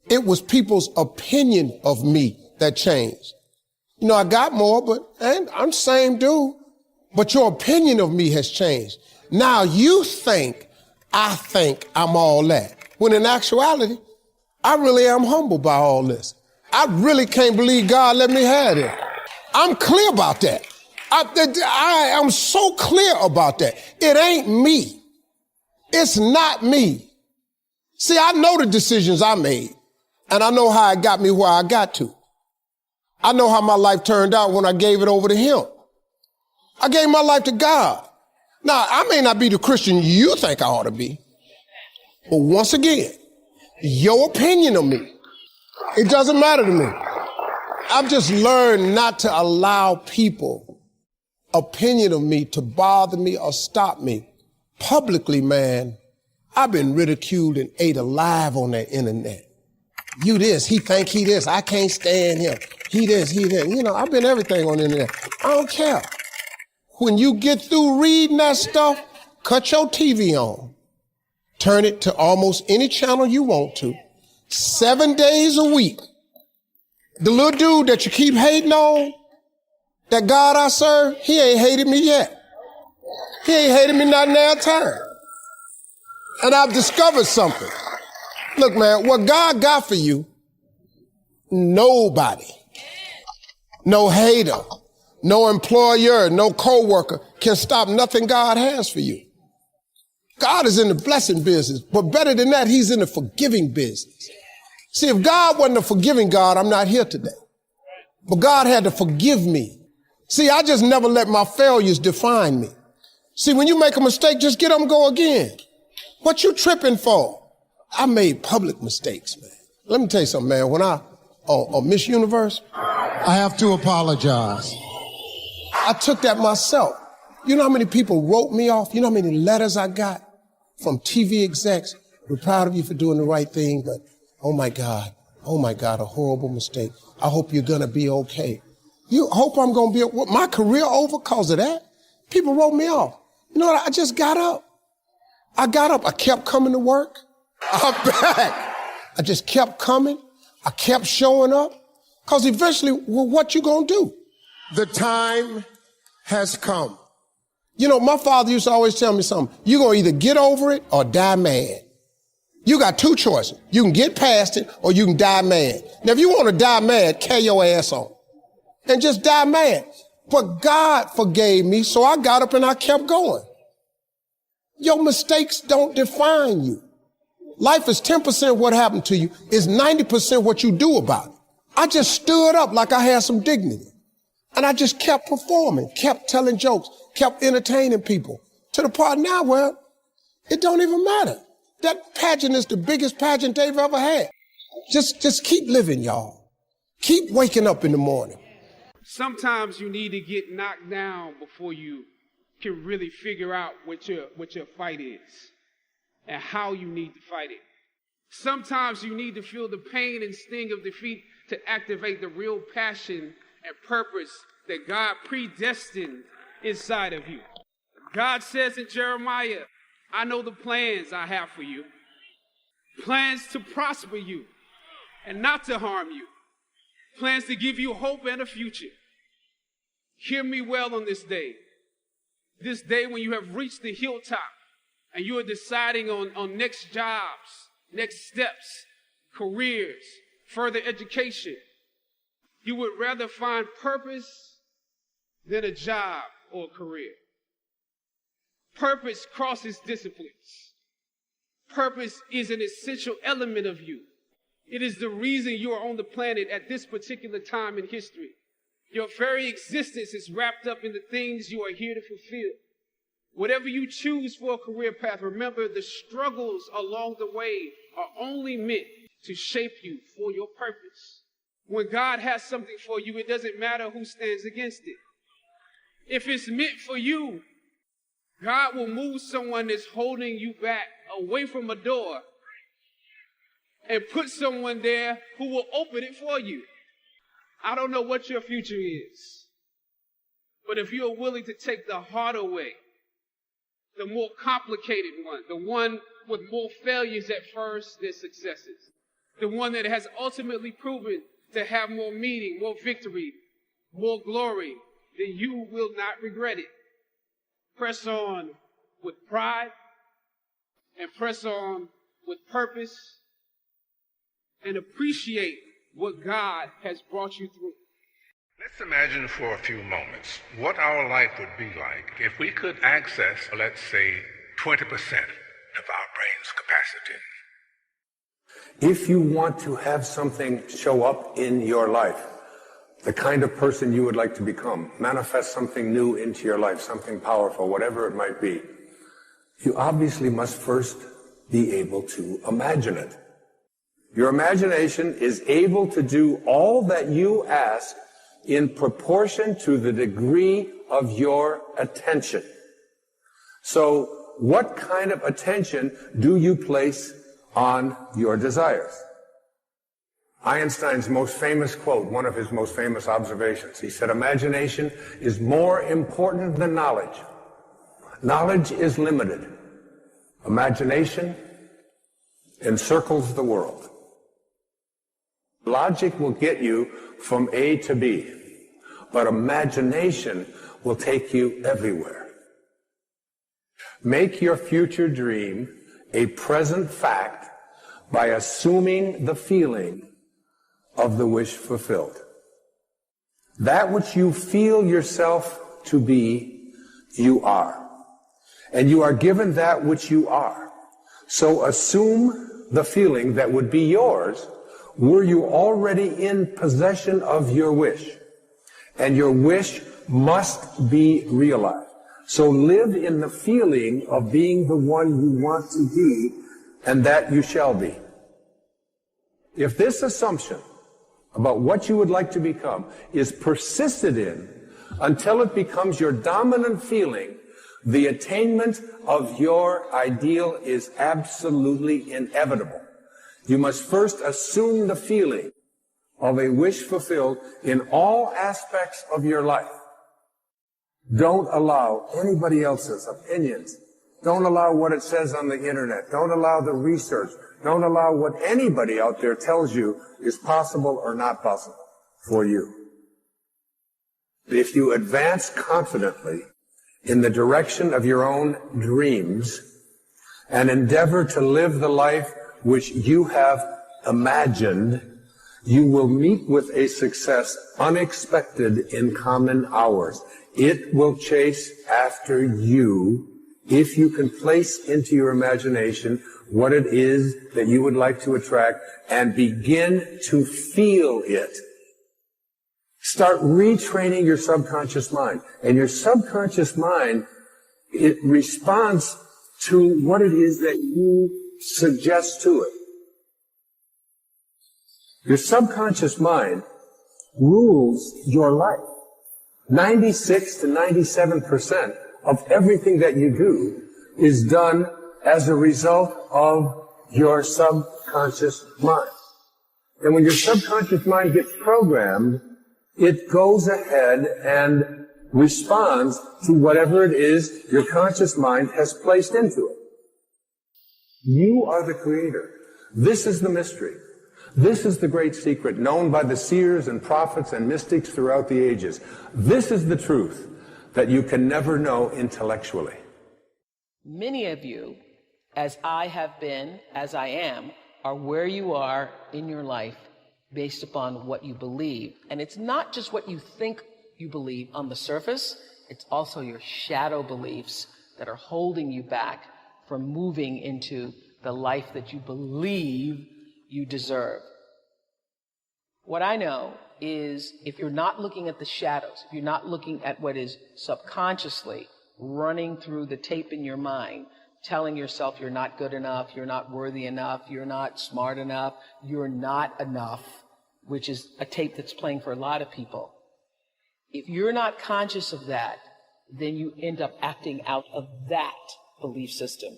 It was people's opinion of me that changed. You know, I got more, but I'm the same dude. But your opinion of me has changed. Now you think I'm all that. When in actuality, I really am humbled by all this. I really can't believe God let me have it. I'm clear about that. I am so clear about that. It ain't me. It's not me. See, I know the decisions I made, and I know how it got me where I got to. I know how my life turned out when I gave it over to him. I gave my life to God. Now, I may not be the Christian you think I ought to be, but once again, your opinion of me, it doesn't matter to me. I've just learned not to allow people opinion of me to bother me or stop me. Publicly, man, I've been ridiculed and ate alive on that internet. You this, he think he this, I can't stand him. He this, he that. You know, I've been everything on the internet. I don't care. When you get through reading that stuff, cut your TV on. Turn it to almost any channel you want to. 7 days a week. The little dude that you keep hating on, that God I serve, he ain't hated me yet. He ain't hated me not now time. And I've discovered something. Look, man, what God got for you, nobody, no hater, no employer, no coworker can stop nothing God has for you. God is in the blessing business, but better than that, he's in the forgiving business. See, if God wasn't a forgiving God, I'm not here today. But God had to forgive me. See, I just never let my failures define me. See, when you make a mistake, just get up and go again. What you tripping for? I made public mistakes, man. Let me tell you something, man. When Miss Universe, I have to apologize. I took that myself. You know how many people wrote me off? You know how many letters I got from TV execs? We're proud of you for doing the right thing, but oh my God, a horrible mistake. I hope you're gonna be okay. You hope I'm gonna be, what, my career over because of that? People wrote me off. You know what, I just got up. I kept coming to work. I'm back. I just kept coming. I kept showing up. Because eventually, well, what you gonna do? The time has come. You know, my father used to always tell me something. You're gonna either get over it or die mad. You got two choices. You can get past it or you can die mad. Now, if you want to die mad, carry your ass on and just die mad. But God forgave me, so I got up and I kept going. Your mistakes don't define you. Life is 10% what happened to you, is 90% what you do about it. I just stood up like I had some dignity. And I just kept performing, kept telling jokes, kept entertaining people. To the part now where it don't even matter. That pageant is the biggest pageant they've ever had. Just keep living, y'all. Keep waking up in the morning. Sometimes you need to get knocked down before you can really figure out what your fight is and how you need to fight it. Sometimes you need to feel the pain and sting of defeat to activate the real passion and purpose that God predestined inside of you. God says in Jeremiah, I know the plans I have for you. Plans to prosper you and not to harm you. Plans to give you hope and a future. Hear me well on this day. This day when you have reached the hilltop and you are deciding on next jobs, next steps, careers, further education. You would rather find purpose than a job or a career. Purpose crosses disciplines. Purpose is an essential element of you. It is the reason you are on the planet at this particular time in history. Your very existence is wrapped up in the things you are here to fulfill. Whatever you choose for a career path, remember the struggles along the way are only meant to shape you for your purpose. When God has something for you, it doesn't matter who stands against it. If it's meant for you, God will move someone that's holding you back away from a door and put someone there who will open it for you. I don't know what your future is, but if you're willing to take the harder way, the more complicated one, the one with more failures at first than successes, the one that has ultimately proven to have more meaning, more victory, more glory, then you will not regret it. Press on with pride and press on with purpose and appreciate what God has brought you through. Let's imagine for a few moments what our life would be like if we could access, let's say, 20% of our brain's capacity. If you want to have something show up in your life, the kind of person you would like to become, manifest something new into your life, something powerful, whatever it might be, you obviously must first be able to imagine it. Your imagination is able to do all that you ask in proportion to the degree of your attention. So, what kind of attention do you place on your desires? Einstein's most famous quote, one of his most famous observations, he said, imagination is more important than knowledge. Knowledge is limited. Imagination encircles the world. Logic will get you from A to B, but imagination will take you everywhere. Make your future dream a present fact by assuming the feeling of the wish fulfilled. That which you feel yourself to be, you are. And you are given that which you are. So assume the feeling that would be yours were you already in possession of your wish. And your wish must be realized. So live in the feeling of being the one you want to be, and that you shall be. If this assumption about what you would like to become is persisted in until it becomes your dominant feeling, the attainment of your ideal is absolutely inevitable. You must first assume the feeling of a wish fulfilled in all aspects of your life. Don't allow anybody else's opinions. Don't allow what it says on the internet. Don't allow the research. Don't allow what anybody out there tells you is possible or not possible for you. If you advance confidently in the direction of your own dreams and endeavor to live the life which you have imagined, you will meet with a success unexpected in common hours. It will chase after you if you can place into your imagination what it is that you would like to attract and begin to feel it. Start retraining your subconscious mind. And your subconscious mind, it responds to what it is that you suggest to it. Your subconscious mind rules your life. 96 to 97% of everything that you do is done as a result of your subconscious mind. And when your subconscious mind gets programmed, it goes ahead and responds to whatever it is your conscious mind has placed into it. You are the creator. This is the mystery. This is the great secret known by the seers and prophets and mystics throughout the ages. This is the truth that you can never know intellectually. Many of you, as I have been, as I am, are where you are in your life based upon what you believe. And it's not just what you think you believe on the surface, it's also your shadow beliefs that are holding you back from moving into the life that you believe you deserve. What I know is if you're not looking at the shadows, if you're not looking at what is subconsciously running through the tape in your mind, telling yourself you're not good enough, you're not worthy enough, you're not smart enough, you're not enough, which is a tape that's playing for a lot of people. If you're not conscious of that, then you end up acting out of that belief system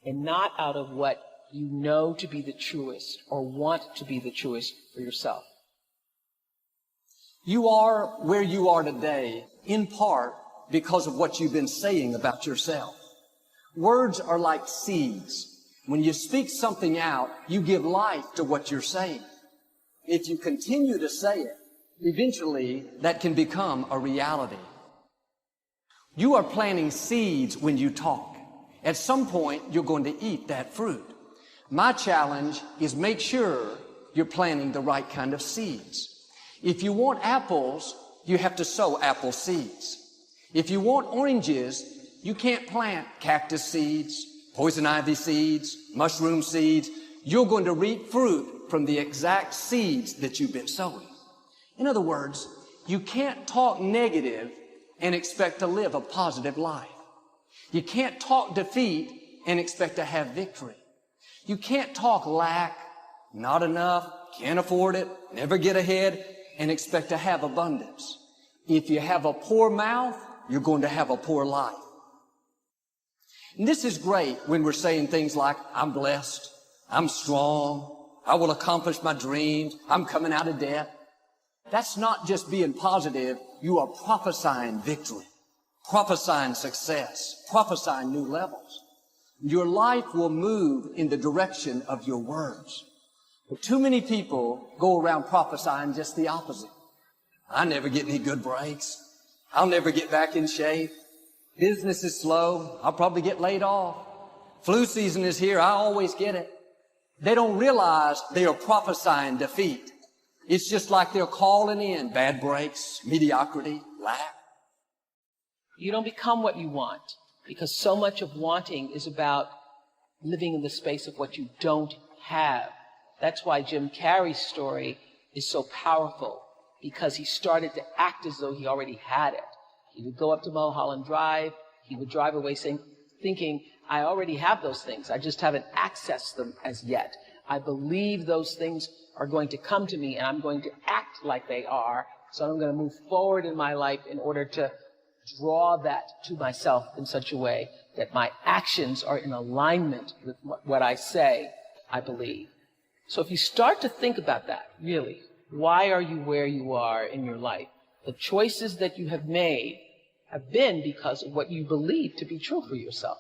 and not out of what you know to be the truest or want to be the truest for yourself. You are where you are today, in part because of what you've been saying about yourself. Words are like seeds. When you speak something out, you give life to what you're saying. If you continue to say it, eventually that can become a reality. You are planting seeds when you talk. At some point, you're going to eat that fruit. My challenge is make sure you're planting the right kind of seeds. If you want apples, you have to sow apple seeds. If you want oranges, you can't plant cactus seeds, poison ivy seeds, mushroom seeds. You're going to reap fruit from the exact seeds that you've been sowing. In other words, you can't talk negative and expect to live a positive life. You can't talk defeat and expect to have victory. You can't talk lack, not enough, can't afford it, never get ahead, and expect to have abundance. If you have a poor mouth, you're going to have a poor life. And this is great when we're saying things like, I'm blessed, I'm strong, I will accomplish my dreams, I'm coming out of debt. That's not just being positive, you are prophesying victory, prophesying success, prophesying new levels. Your life will move in the direction of your words. But too many people go around prophesying just the opposite. I never get any good breaks. I'll never get back in shape. Business is slow. I'll probably get laid off. Flu season is here. I always get it. They don't realize they are prophesying defeat. It's just like they're calling in bad breaks, mediocrity, lack. You don't become what you want, because so much of wanting is about living in the space of what you don't have. That's why Jim Carrey's story is so powerful, because he started to act as though he already had it. He would go up to Mulholland Drive. He would drive away thinking, I already have those things. I just haven't accessed them as yet. I believe those things are going to come to me, and I'm going to act like they are. So I'm going to move forward in my life in order to draw that to myself in such a way that my actions are in alignment with what I say I believe. So if you start to think about that, really, why are you where you are in your life? The choices that you have made have been because of what you believe to be true for yourself.